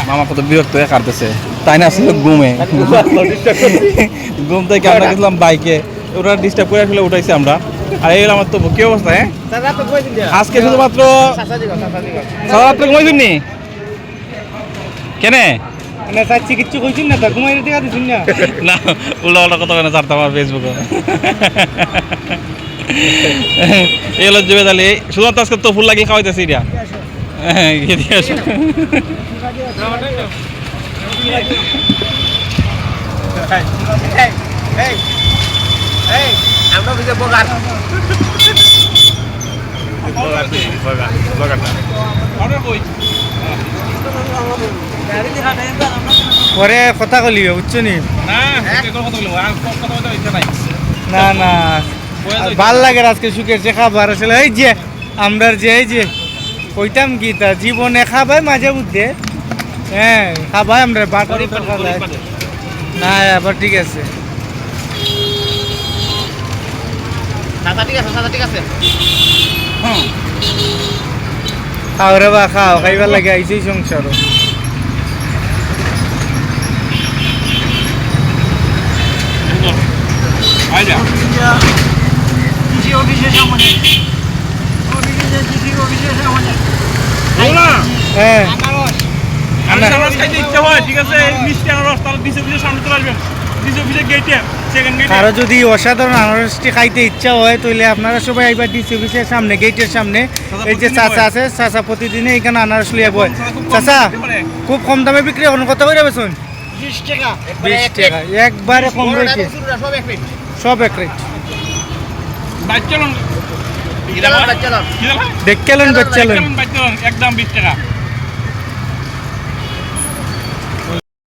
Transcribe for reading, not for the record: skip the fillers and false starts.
মামা কত বিরক্ত হয়ে কাটতেছে তাই না, আসলে ঘুমে ঘুম থেকে আমরা গেছিলাম বাইকে, ওরা ডিস্টার্ব করে আসলে উঠাইছি আমরা। আর এই আমার তো কি অবস্থা, হ্যাঁ আজকে শুধুমাত্র ঘুমাইছেন নি কেনে কিচ্ছু কইছিস না, ঘুমাই দেখা দিছিস না। না উল্টা উল্টা কথা বলে ছাড়তাম আমার ফেসবুকে। এই হলো জুবেদ আলী, শুধুমাত্র আজকে তো ফুল লাগিয়ে খাওয়াইতেছি এটা। এদিকে আসো। পরে কথা কলি বুঝছো নি? না না ভাল লাগে আজকে সুখের যে খাবার আসলে এই যে আমরা যে এই যে কইতাম কি তা জীবনে খাবাই মাঝে মধ্যে, হ্যাঁ খাবাই আমরা বাটারি না আবার ঠিক আছে। খাও রে বা খাও, খাইবার লাগে আইসেই সংসার। কারো যদি অসাধারণ আনারসটি খাইতে ইচ্ছা হয় তাহলে আপনারা সবাই একবার ডিসি অফিসের সামনে, গেটের সামনে এই যে চাচা আছে, চাচা প্রতিদিনে এখানে আনারস লিয়ে বয়। চাচা খুব কম দামে বিক্রি এখন কত করে বেচুন? 20 টাকা একবারে কম রয়েছে, সব এক রেট। দেখলেন একদম 20 টাকা।